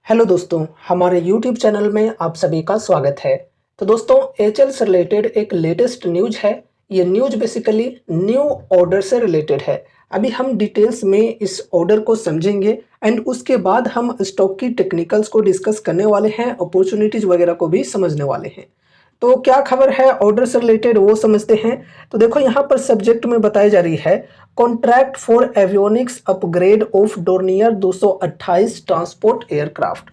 Hello दोस्तों, हमारे YouTube channel में आप सभी का स्वागत है। तो दोस्तों, एचएल से रिलेटेड एक लेटेस्ट न्यूज है। ये न्यूज बेसिकली न्यू ऑर्डर से रिलेटेड है। अभी हम डिटेल्स में इस ऑर्डर को समझेंगे एंड उसके बाद हम स्टॉक की टेक्निकल्स को डिस्कस करने वाले हैं, अपॉर्चुनिटीज वगैरह को भी समझने वाले हैं। तो क्या खबर है ऑर्डर से रिलेटेड वो समझते हैं। तो देखो यहाँ पर सब्जेक्ट में बताई जा रही है contract for avionics upgrade of Dornier 228 transport aircraft.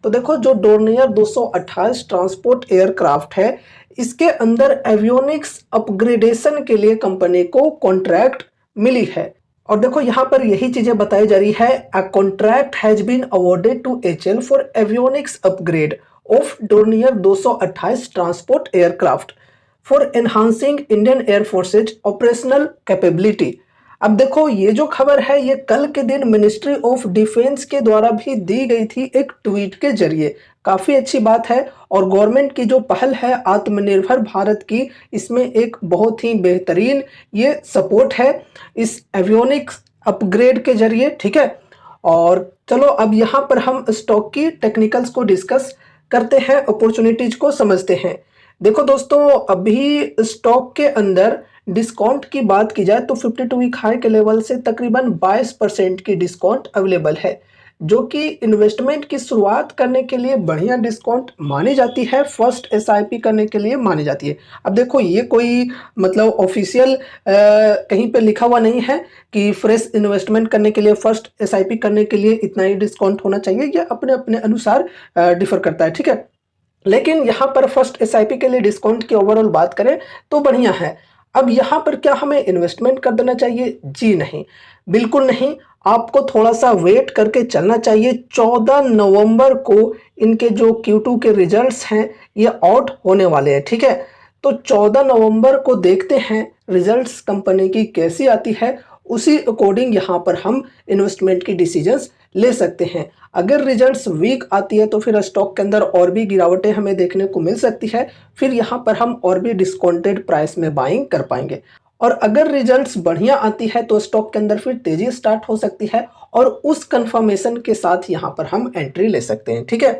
तो देखो जो डोर्नियर 228 ट्रांसपोर्ट एयरक्राफ्ट है, इसके अंदर एवियोनिक्स अपग्रेडेशन के लिए कंपनी को कॉन्ट्रैक्ट मिली है। और देखो यहाँ पर यही चीजें बताई जा रही है। A contract has been awarded to HL for avionics upgrade of Dornier 228 transport aircraft for enhancing Indian air force's operational capability. अब देखो ये जो खबर है ये कल के दिन मिनिस्ट्री ऑफ डिफेंस के द्वारा भी दी गई थी एक ट्वीट के जरिए। काफी अच्छी बात है और गवर्नमेंट की जो पहल है आत्मनिर्भर भारत की, इसमें एक बहुत ही बेहतरीन ये सपोर्ट है इस एवियोनिक्स अपग्रेड के जरिए। ठीक है, और चलो अब यहाँ पर हम स्टॉक की टेक्निकल्स को डिस्कस करते हैं, अपॉर्चुनिटीज को समझते हैं। देखो दोस्तों, अभी स्टॉक के अंदर डिस्काउंट की बात की जाए तो 52 वीक हाई के लेवल से तकरीबन 22% की डिस्काउंट अवेलेबल है, जो कि इन्वेस्टमेंट की शुरुआत करने के लिए बढ़िया डिस्काउंट मानी जाती है, फर्स्ट एसआईपी करने के लिए मानी जाती है। अब देखो ये कोई मतलब ऑफिशियल कहीं पे लिखा हुआ नहीं है कि फ्रेश इन्वेस्टमेंट करने के लिए, फर्स्ट एसआईपी करने के लिए इतना ही डिस्काउंट होना चाहिए। ये अपने अपने अनुसार डिफर करता है। ठीक है, लेकिन यहाँ पर फर्स्ट एसआईपी के लिए डिस्काउंट की ओवरऑल बात करें तो बढ़िया है। अब यहाँ पर क्या हमें इन्वेस्टमेंट कर देना चाहिए? जी नहीं, बिल्कुल नहीं। आपको थोड़ा सा वेट करके चलना चाहिए। 14 नवंबर को इनके जो Q2 के रिजल्ट्स हैं ये आउट होने वाले हैं। ठीक है, तो 14 नवंबर को देखते हैं रिजल्ट्स कंपनी की कैसी आती है, उसी अकॉर्डिंग यहाँ पर हम इन्वेस्टमेंट की डिसीजंस ले सकते हैं। अगर रिजल्ट्स वीक आती है तो फिर स्टॉक के अंदर और भी गिरावटें हमें देखने को मिल सकती है, फिर यहाँ पर हम और भी डिस्काउंटेड प्राइस में बाइंग कर पाएंगे। और अगर रिजल्ट्स बढ़िया आती है तो स्टॉक के अंदर फिर तेजी स्टार्ट हो सकती है और उस कंफर्मेशन के साथ यहाँ पर हम एंट्री ले सकते हैं। ठीक है,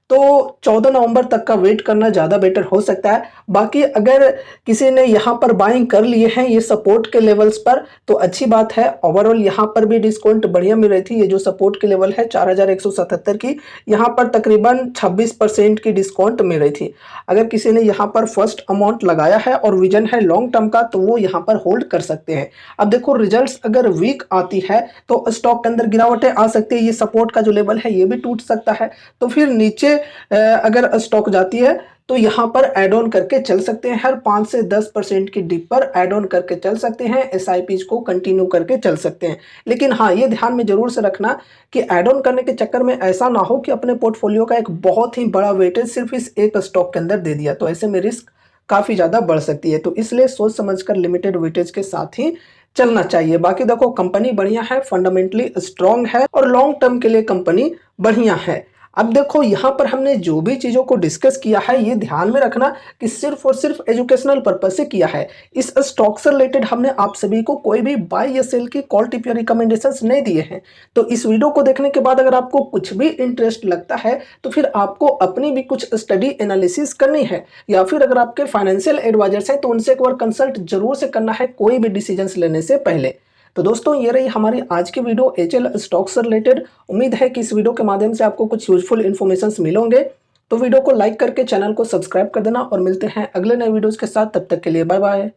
तो 14 नवंबर तक का वेट करना ज़्यादा बेटर हो सकता है। बाकी अगर किसी ने यहाँ पर बाइंग कर लिए हैं ये सपोर्ट के लेवल्स पर तो अच्छी बात है। ओवरऑल यहाँ पर भी डिस्काउंट बढ़िया मिल रही थी। ये जो सपोर्ट के लेवल है 4177 की, यहाँ पर तकरीबन 26% की डिस्काउंट मिल रही थी। अगर किसी ने यहाँ पर फर्स्ट अमाउंट लगाया है और विजन है लॉन्ग टर्म का तो वो यहाँ पर होल्ड कर सकते हैं। अब देखो रिजल्ट्स अगर वीक आती है तो स्टॉक के अंदर गिरावटें आ सकती है। ये सपोर्ट का जो लेवल है ये भी टूट सकता है, तो फिर नीचे अगर स्टॉक जाती है तो यहाँ पर एड ऑन करके चल सकते हैं। हर 5 से 10% की डिप पर एड ऑन करके चल सकते हैं, एसआईपीज को कंटिन्यू करके चल सकते हैं। लेकिन हाँ, ये ध्यान में जरूर से रखना कि एड ऑन करने के चक्कर में ऐसा ना हो कि अपने पोर्टफोलियो का एक बहुत ही बड़ा वेटेज सिर्फ इस एक स्टॉक के अंदर दे दिया, तो ऐसे में रिस्क काफ़ी ज़्यादा बढ़ सकती है। तो इसलिए सोच समझकर लिमिटेड वेटेज के साथ ही चलना चाहिए। बाकी देखो कंपनी बढ़िया है, फंडामेंटली स्ट्रांग है और लॉन्ग टर्म के लिए कंपनी बढ़िया है। अब देखो यहाँ पर हमने जो भी चीज़ों को डिस्कस किया है ये ध्यान में रखना कि सिर्फ और सिर्फ एजुकेशनल पर्पज से किया है। इस स्टॉक से रिलेटेड हमने आप सभी को कोई भी बाय या सेल की कॉल टिप या रिकमेंडेशंस नहीं दिए हैं। तो इस वीडियो को देखने के बाद अगर आपको कुछ भी इंटरेस्ट लगता है तो फिर आपको अपनी भी कुछ स्टडी एनालिसिस करनी है, या फिर अगर आपके फाइनेंशियल एडवाइजर्स हैं तो उनसे एक बार कंसल्ट जरूर से करना है कोई भी डिसीजंस लेने से पहले। तो दोस्तों, ये रही हमारी आज की वीडियो एचएल स्टॉक से रिलेटेड। उम्मीद है कि इस वीडियो के माध्यम से आपको कुछ यूजफुल इन्फॉर्मेशन मिलेंगे। तो वीडियो को लाइक करके चैनल को सब्सक्राइब कर देना और मिलते हैं अगले नए वीडियोस के साथ। तब तक के लिए बाय बाय।